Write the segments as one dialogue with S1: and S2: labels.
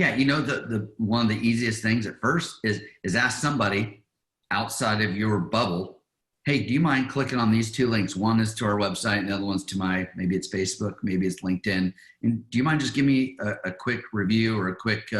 S1: Yeah, the one of the easiest things at first is ask somebody outside of your bubble, hey, do you mind clicking on these two links? One is to our website and the other one's to maybe it's Facebook, maybe it's LinkedIn. And do you mind just give me a quick review or a quick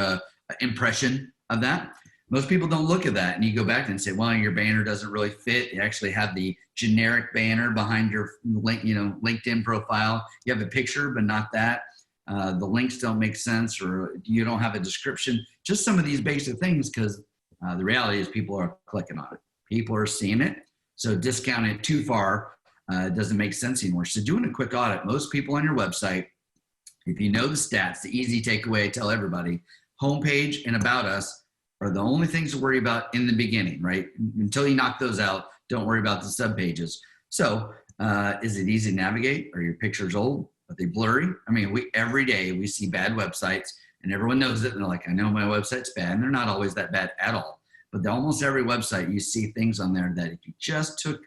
S1: impression of that? Most people don't look at that, and you go back and say, well, your banner doesn't really fit. You actually have the generic banner behind your LinkedIn profile. You have a picture, but not that. The links don't make sense, or you don't have a description. Just some of these basic things, because the reality is people are clicking on it. People are seeing it. So discounting it too far doesn't make sense anymore. So doing a quick audit, most people on your website, if you know the stats, the easy takeaway I tell everybody, homepage and about us are the only things to worry about in the beginning, right? Until you knock those out, don't worry about the subpages. So is it easy to navigate? Are your pictures old? Are they blurry? I mean, every day we see bad websites and everyone knows it. And they're like, I know my website's bad. And they're not always that bad at all. But almost every website, you see things on there that if you just took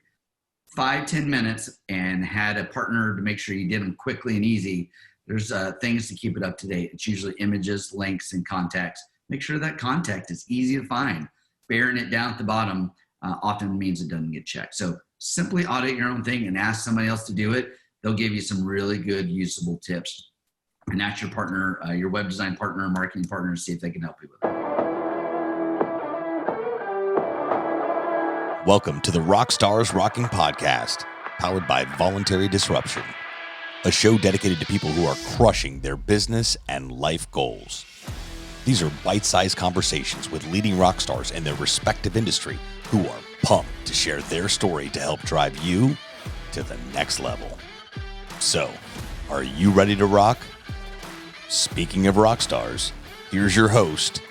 S1: 5-10 minutes and had a partner to make sure you did them quickly and easy, there's things to keep it up to date. It's usually images, links, and contacts. Make sure that contact is easy to find. Bearing it down at the bottom often means it doesn't get checked. So simply audit your own thing and ask somebody else to do it. They'll give you some really good, usable tips. And ask your partner, your web design partner, marketing partner, to see if they can help you with it.
S2: Welcome to the RockstarsRocking podcast, powered by Voluntary Disruption, a show dedicated to people who are crushing their business and life goals. These are bite-sized conversations with leading rock stars in their respective industry who are pumped to share their story to help drive you to the next level. So, are you ready to rock? Speaking of rock stars, here's your host,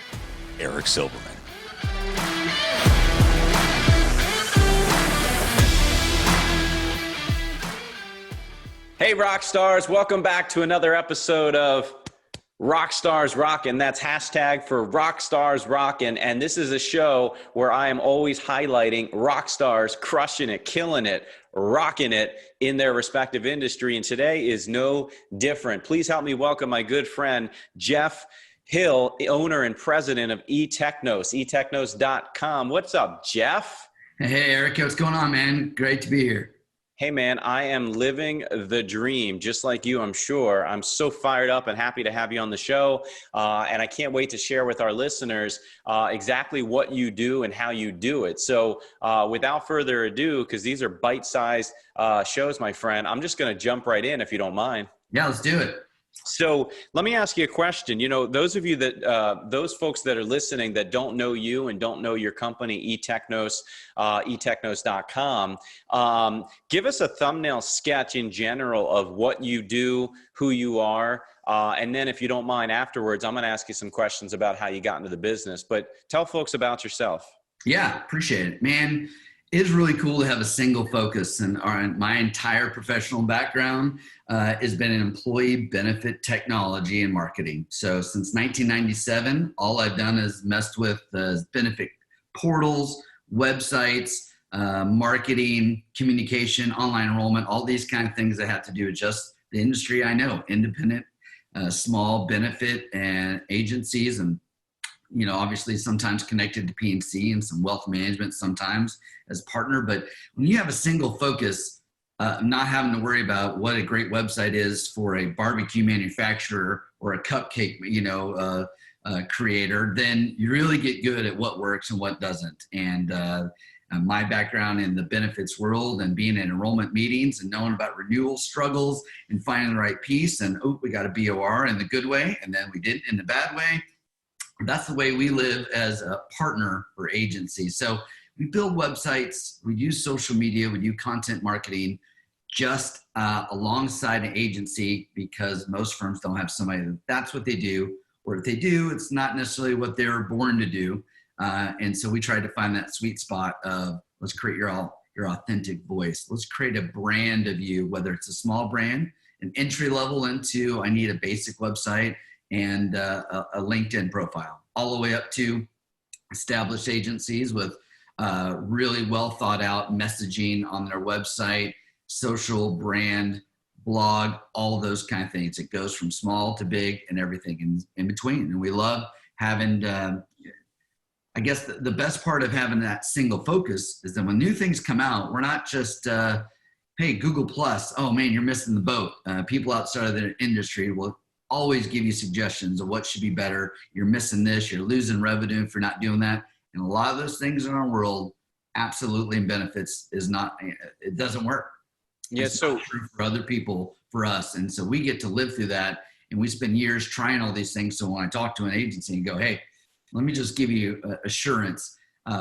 S2: Eric Silverman.
S3: Hey, rock stars, welcome back to another episode of RockstarsRocking. That's hashtag for RockstarsRocking. And this is a show where I am always highlighting rock stars crushing it, killing it, rocking it in their respective industry. And today is no different. Please help me welcome my good friend, Jeff Hill, owner and president of eTekhnos, eTekhnos.com. What's up, Jeff?
S1: Hey, Eric, what's going on, man? Great to be here.
S3: Hey, man, I am living the dream, just like you, I'm sure. I'm so fired up and happy to have you on the show. And I can't wait to share with our listeners exactly what you do and how you do it. So without further ado, because these are bite-sized shows, my friend, I'm just going to jump right in if you don't mind.
S1: Yeah, let's do it.
S3: So let me ask you a question. You know, those of you that, those folks that are listening that don't know you and don't know your company, eTekhnos, eTekhnos.com, give us a thumbnail sketch in general of what you do, who you are. And then if you don't mind afterwards, I'm going to ask you some questions about how you got into the business, but tell folks about yourself.
S1: Yeah, appreciate it, man. It's really cool to have a single focus, and my entire professional background has been in employee benefit technology and marketing. So since 1997, all I've done is messed with benefit portals, websites, marketing, communication, online enrollment, all these kind of things that have to do with just the industry I know, independent, small benefit and agencies, and obviously sometimes connected to P&C and some wealth management sometimes as partner. But when you have a single focus, not having to worry about what a great website is for a barbecue manufacturer or a cupcake, creator, then you really get good at what works and what doesn't. And my background in the benefits world and being in enrollment meetings and knowing about renewal struggles and finding the right piece, and we got a BOR in the good way, and then we didn't in the bad way. That's the way we live as a partner for agencies. So we build websites, we use social media, we do content marketing just alongside an agency, because most firms don't have somebody that's what they do, or if they do, it's not necessarily what they were born to do. And so we try to find that sweet spot of let's create your authentic voice. Let's create a brand of you, whether it's a small brand, an entry level into I need a basic website, and a LinkedIn profile, all the way up to established agencies with really well thought out messaging on their website, social brand, blog, all those kind of things. It goes from small to big and everything in between. And we love having, I guess the best part of having that single focus is that when new things come out, we're not just, hey, Google Plus, oh man, you're missing the boat. People outside of the industry will always give you suggestions of what should be better. You're missing this, you're losing revenue if you're not doing that. And a lot of those things in our world, absolutely, and benefits is not, it doesn't work.
S3: Yeah,
S1: it's
S3: so
S1: not true for other people, for us. And so we get to live through that, and we spend years trying all these things. So when I talk to an agency and go, hey, let me just give you assurance.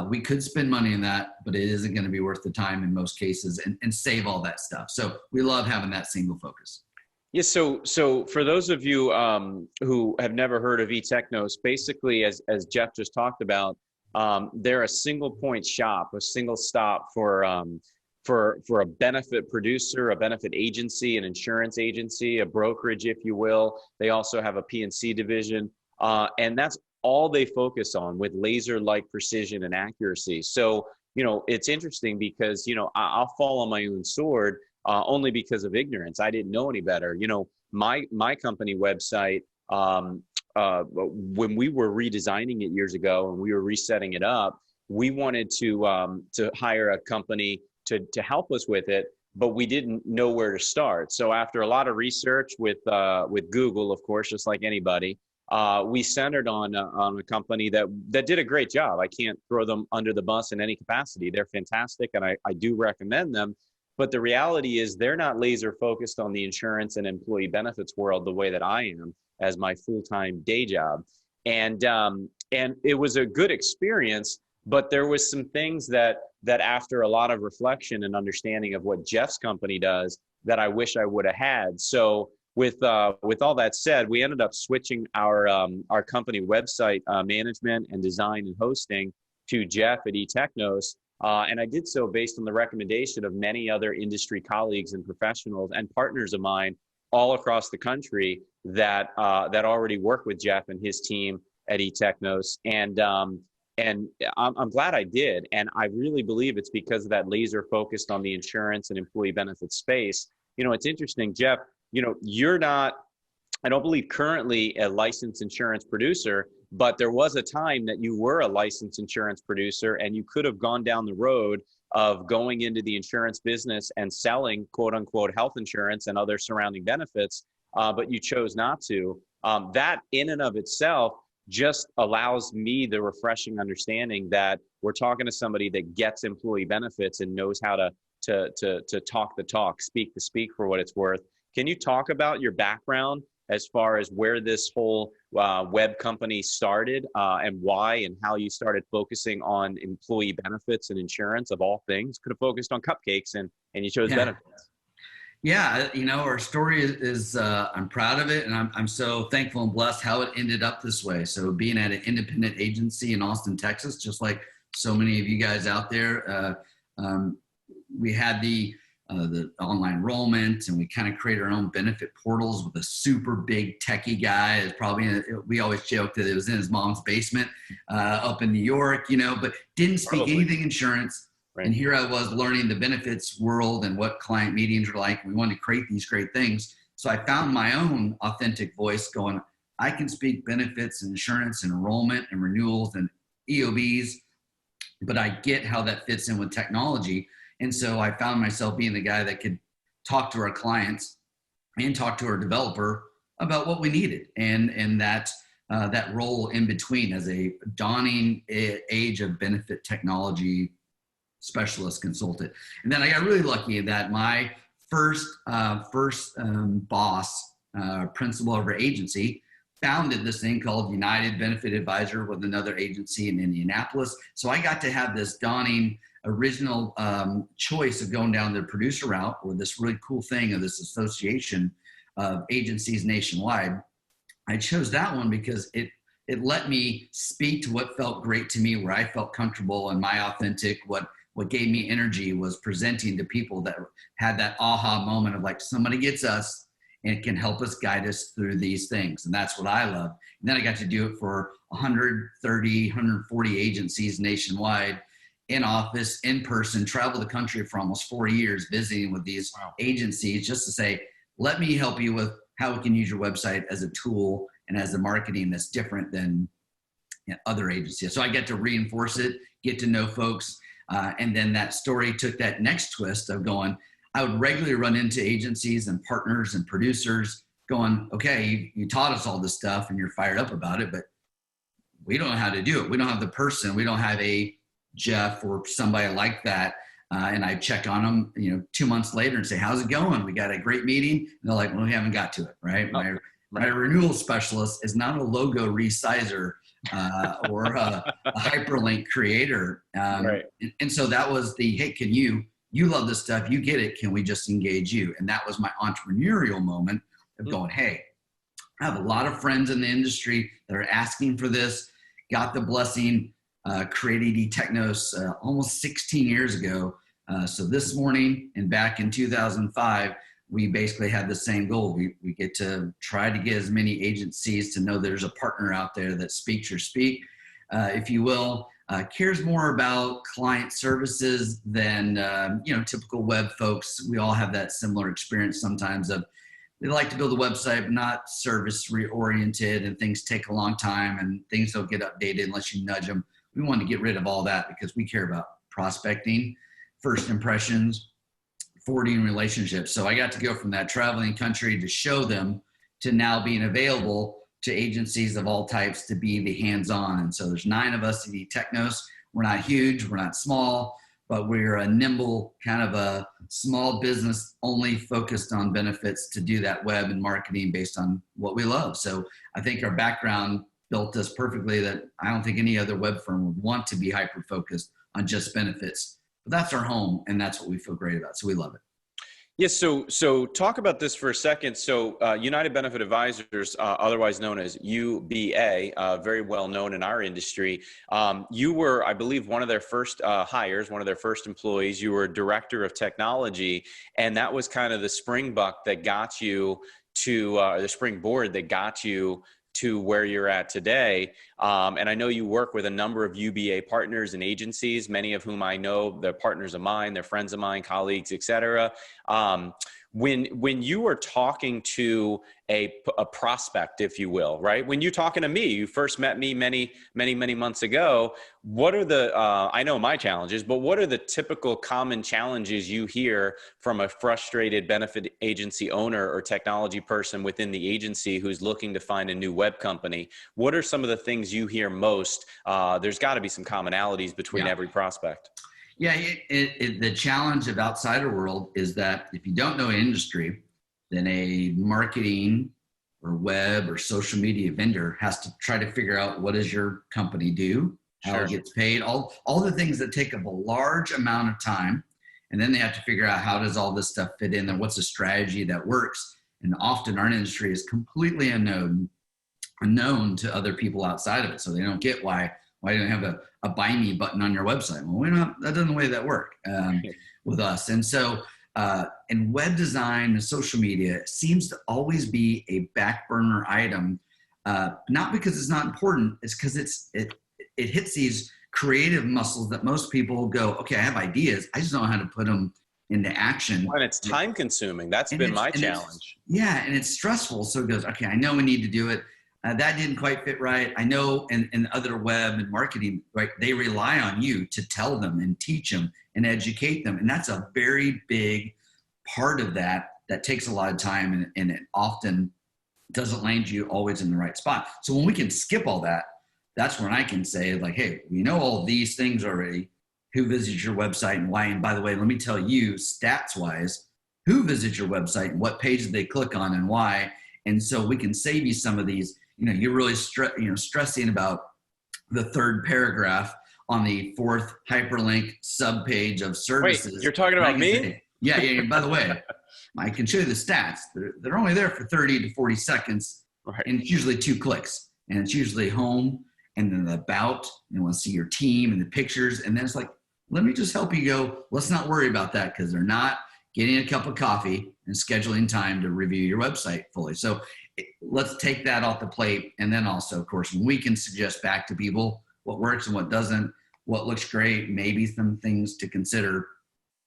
S1: We could spend money on that, but it isn't going to be worth the time in most cases, and save all that stuff. So we love having that single focus.
S3: yeah, so for those of you who have never heard of eTekhnos, basically, as Jeff just talked about, they're a single point shop, a single stop for a benefit producer, a benefit agency, an insurance agency, a brokerage, if you will. They also have a P&C division, and that's all they focus on, with laser-like precision and accuracy. So, it's interesting because, I'll fall on my own sword only because of ignorance. I didn't know any better. My company website, when we were redesigning it years ago and we were resetting it up, we wanted to hire a company to help us with it, but we didn't know where to start. So after a lot of research with Google, of course, just like anybody, we centered on a company that did a great job. I can't throw them under the bus in any capacity. They're fantastic, and I do recommend them. But the reality is they're not laser focused on the insurance and employee benefits world the way that I am as my full-time day job. And it was a good experience, but there was some things that after a lot of reflection and understanding of what Jeff's company does, that I wish I would have had. So with all that said, we ended up switching our company website management and design and hosting to Jeff at eTekhnos. And I did so based on the recommendation of many other industry colleagues and professionals and partners of mine all across the country that already work with Jeff and his team at eTekhnos. And I'm glad I did. And I really believe it's because of that laser focused on the insurance and employee benefits space. It's interesting, Jeff, you're not, I don't believe, currently a licensed insurance producer, but there was a time that you were a licensed insurance producer, and you could have gone down the road of going into the insurance business and selling quote unquote health insurance and other surrounding benefits, but you chose not to. That in and of itself just allows me the refreshing understanding that we're talking to somebody that gets employee benefits and knows how to talk the talk, speak the speak, for what it's worth. Can you talk about your background as far as where this whole web company started and why, and how you started focusing on employee benefits and insurance of all things? Could have focused on cupcakes and you chose benefits.
S1: Yeah, our story is I'm proud of it, and I'm so thankful and blessed how it ended up this way. So being at an independent agency in Austin, Texas, just like so many of you guys out there, we had the online enrollment, and we kind of created our own benefit portals with a super big techie guy. It's probably, we always joked that it was in his mom's basement up in New York, but didn't speak anything insurance. Right. And here I was learning the benefits world and what client meetings are like. We wanted to create these great things. So I found my own authentic voice going, I can speak benefits and insurance and enrollment and renewals and EOBs, but I get how that fits in with technology. And so I found myself being the guy that could talk to our clients and talk to our developer about what we needed, and that role in between as a dawning age of benefit technology specialist consultant. And then I got really lucky that my first boss, principal of our agency, founded this thing called United Benefit Advisor with another agency in Indianapolis. So I got to have this dawning original choice of going down the producer route, or this really cool thing of this association of agencies nationwide. I chose that one because it let me speak to what felt great to me, where I felt comfortable, and my authentic, what gave me energy was presenting to people that had that aha moment of like, somebody gets us and can help us, guide us through these things. And that's what I love. And then I got to do it for 130, 140 agencies nationwide, in office, in person, travel the country for almost 4 years, visiting with these agencies just to say, let me help you with how we can use your website as a tool and as a marketing that's different than other agencies. So I get to reinforce it, get to know folks. And then that story took that next twist of going, I would regularly run into agencies and partners and producers going, okay, you taught us all this stuff and you're fired up about it, but we don't know how to do it. We don't have the person. We don't have a Jeff or somebody like that. And I check on them, 2 months later and say, how's it going? We got a great meeting. And they're like, well, we haven't got to it, right? My renewal specialist is not a logo resizer or a hyperlink creator.
S3: Right.
S1: And so that was the, hey, can you love this stuff, you get it, can we just engage you? And that was my entrepreneurial moment of going, hey, I have a lot of friends in the industry that are asking for this, got the blessing, created eTekhnos almost 16 years ago. So this morning and back in 2005, we basically had the same goal. We get to try to get as many agencies to know there's a partner out there that speaks your speak, if you will, cares more about client services than, typical web folks. We all have that similar experience sometimes of they like to build a website, but not service oriented, and things take a long time and things don't get updated unless you nudge them. We want to get rid of all that because we care about prospecting, first impressions, forwarding relationships. So I got to go from that traveling country to show them to now being available to agencies of all types to be the hands-on. And so there's 9 of us at eTekhnos. We're not huge, we're not small, but we're a nimble kind of a small business only focused on benefits to do that web and marketing based on what we love. So I think our background built us perfectly that I don't think any other web firm would want to be hyper-focused on just benefits. But that's our home, and that's what we feel great about. So we love it.
S3: Yes. So talk about this for a second. So United Benefit Advisors, otherwise known as UBA, very well known in our industry. You were, I believe, one of their first hires, one of their first employees. You were director of technology, and that was kind of the springbuck that got you to the springboard that got you to where you're at today. And I know you work with a number of UBA partners and agencies, many of whom I know, they're partners of mine, they're friends of mine, colleagues, et cetera. When you are talking to a prospect, if you will, right? When you're talking to me, you first met me many months ago. What are the, I know my challenges, but what are the typical common challenges you hear from a frustrated benefit agency owner or technology person within the agency who's looking to find a new web company? What are some of the things you hear most? There's got to be some commonalities between every prospect.
S1: Yeah, the challenge of outsider world is that if you don't know industry, then a marketing or web or social media vendor has to try to figure out what does your company do, how it gets paid, all the things that take up a large amount of time. And then they have to figure out how does all this stuff fit in there? What's a strategy that works? And often our industry is completely unknown to other people outside of it. So they don't get why you don't have a buy me button on your website. Well, that doesn't the way that work with us. And so in web design and social media, it seems to always be a back burner item, not because it's not important, it's because it hits these creative muscles that most people go, okay, I have ideas, I just don't know how to put them into action.
S3: And it's time consuming. That's been my challenge.
S1: And it's stressful. So it goes, okay, I know we need to do it. That didn't quite fit right. I know in other web and marketing, right, they rely on you to tell them and teach them and educate them. And that's a very big part of that takes a lot of time, and it often doesn't land you always in the right spot. So when we can skip all that, that's when I can say, like, hey, we know all these things already. Who visits your website and why? And by the way, let me tell you, stats wise, who visits your website and what page they click on and why. And so we can save you some of these. You're really stressing about the third paragraph on the 4th hyperlink subpage of services.
S3: Wait, you're talking about me?
S1: Yeah. By the way, I can show you the stats. They're only there for 30 to 40 seconds,
S3: right.
S1: And it's usually 2 clicks. And it's usually home and then the about. You want to see your team and the pictures. And then it's like, let me just help you go. Let's not worry about that because they're not getting a cup of coffee and scheduling time to review your website fully. So let's take that off the plate. And then also, of course, when we can suggest back to people what works and what doesn't, what looks great, maybe some things to consider.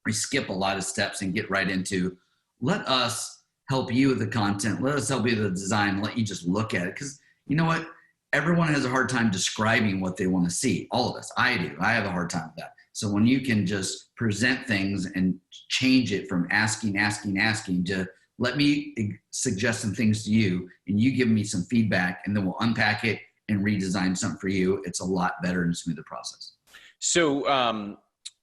S1: We skip a lot of steps and get right into, let us help you with the content. Let us help you with the design. Let you just look at it. Because you know what? Everyone has a hard time describing what they want to see. All of us. I do. I have a hard time with that. So when you can just present things and change it from asking to let me suggest some things to you and you give me some feedback and then we'll unpack it and redesign something for you. It's a lot better and smoother process.
S3: So,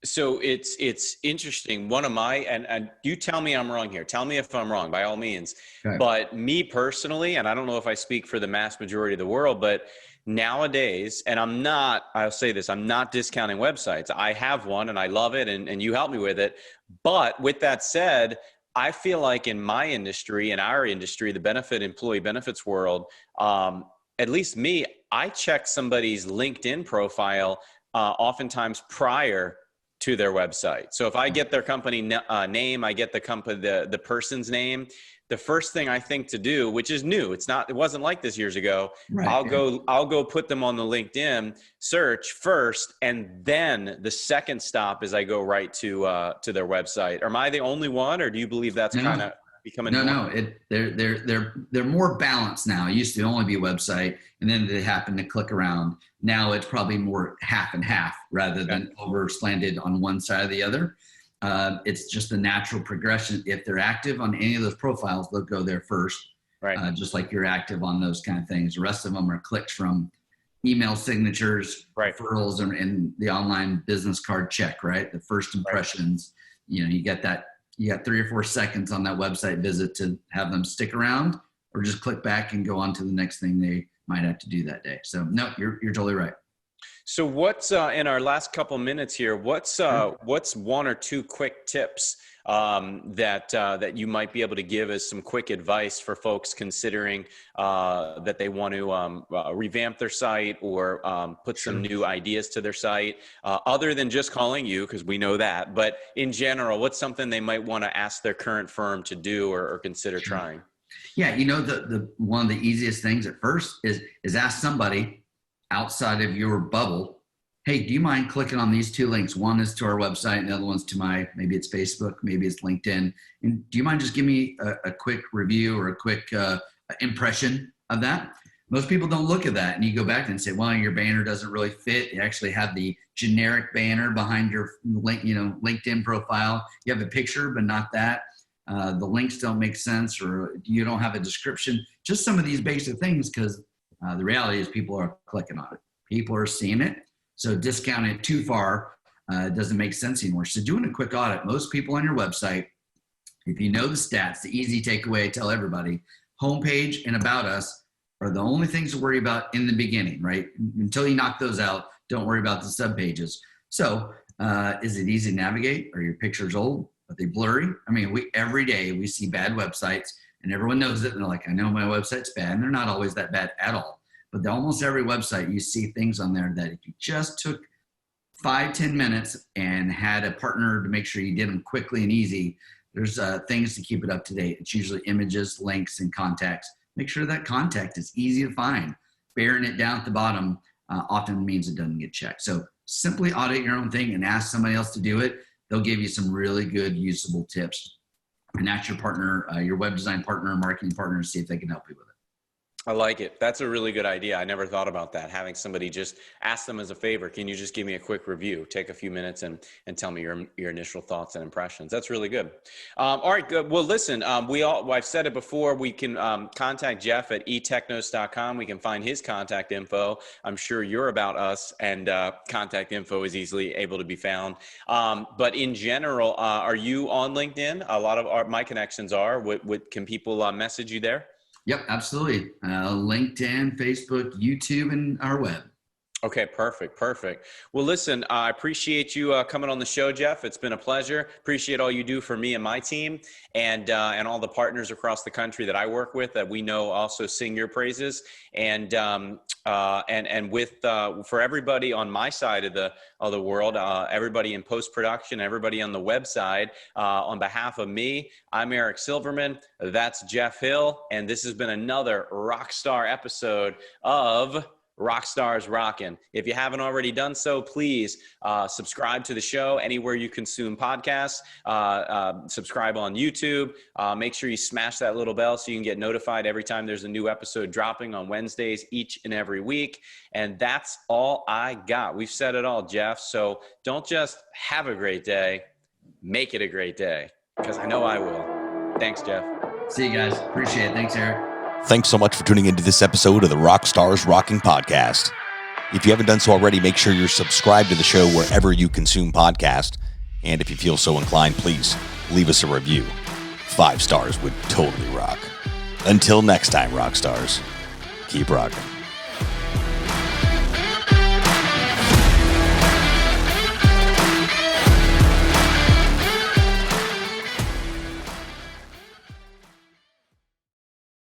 S3: so it's interesting. One of my, and you tell me I'm wrong here. Tell me if I'm wrong, by all means.
S1: Okay.
S3: But me personally, and I don't know if I speak for the mass majority of the world, but nowadays, and I'll say this, I'm not discounting websites. I have one and I love it and you help me with it. But with that said, I feel like in my industry, in our industry, the employee benefits world, at least me, I check somebody's LinkedIn profile oftentimes prior to their website. So if I get their company name, I get the person's name. The first thing I think to do, which is new, it wasn't like this years ago.
S1: Right.
S3: I'll go put them on the LinkedIn search first, and then the second stop is I go right to their website. Am I the only one, or do you believe that's kind of becoming
S1: they're more balanced now. It used to only be a website, and then they happen to click around. Now it's probably more half and half rather than over slanted on one side or the other. It's just the natural progression. If they're active on any of those profiles, they'll go there first,
S3: right?
S1: Just like you're active on those kind of things. The rest of them are clicks from email signatures,
S3: right,
S1: referrals, and the online business card check, right? The first impressions, you get that. You got 3 or 4 seconds on that website visit to have them stick around or just click back and go on to the next thing they might have to do that day. So no, you're totally right.
S3: So what's in our last couple minutes here? What's 1 or 2 quick tips that you might be able to give as some quick advice for folks considering that they want to revamp their site or put some new ideas to their site, other than just calling you, because we know that. But in general, what's something they might want to ask their current firm to do or consider trying?
S1: Yeah, the one of the easiest things at first is ask somebody outside of your bubble, hey, do you mind clicking on these 2 links? One is to our website and the other one's to maybe it's Facebook, maybe it's LinkedIn. And do you mind just give me a quick review or a quick impression of that? Most people don't look at that. And you go back and say, well, your banner doesn't really fit. You actually have the generic banner behind your LinkedIn profile. You have a picture, but not that. The links don't make sense, or you don't have a description. Just some of these basic things, because the reality is people are clicking on it. People are seeing it. So discounting it too far doesn't make sense anymore. So doing a quick audit, most people on your website, if you know the stats, the easy takeaway I tell everybody, homepage and about us are the only things to worry about in the beginning, right? Until you knock those out, don't worry about the subpages. So is it easy to navigate? Are your pictures old? Are they blurry? I mean, every day we see bad websites. And everyone knows it. And they're like, I know my website's bad. And they're not always that bad at all. But almost every website, you see things on there that if you just took 5-10 minutes and had a partner to make sure you did them quickly and easy, there's things to keep it up to date. It's usually images, links, and contacts. Make sure that contact is easy to find. Bearing it down at the bottom often means it doesn't get checked. So simply audit your own thing and ask somebody else to do it. They'll give you some really good, usable tips. And ask your partner, your web design partner, marketing partner, to see if they can help you with it.
S3: I like it. That's a really good idea. I never thought about that. Having somebody just ask them as a favor, can you just give me a quick review? Take a few minutes and tell me your initial thoughts and impressions. That's really good. All right, good. Well, listen, I've said it before. We can contact Jeff at eTekhnos.com. We can find his contact info. I'm sure you're about us, and contact info is easily able to be found. But in general, are you on LinkedIn? A lot of my connections are. Can people message you there?
S1: Yep, absolutely. LinkedIn, Facebook, YouTube, and our web.
S3: Okay, perfect. Well, listen, I appreciate you coming on the show, Jeff. It's been a pleasure. Appreciate all you do for me and my team, and all the partners across the country that I work with that we know also sing your praises. And with for everybody on my side of the world, everybody in post-production, everybody on the website, on behalf of me, I'm Eric Silverman. That's Jeff Hill, and this has been another Rockstar episode of RockstarsRocking. If you haven't already done so, please subscribe to the show anywhere you consume podcasts. Subscribe on YouTube. Make sure you smash that little bell so you can get notified every time there's a new episode dropping on Wednesdays each and every week. And that's all I got. We've said it all, Jeff. So don't just have a great day, make it a great day, because I know I will. Thanks, Jeff.
S1: See you guys. Appreciate it. Thanks, Eric.
S2: Thanks so much for tuning into this episode of the Rockstars Rocking podcast. If you haven't done so already, make sure you're subscribed to the show wherever you consume podcasts. And if you feel so inclined, please leave us a review. 5 stars would totally rock. Until next time, Rockstars, keep rocking.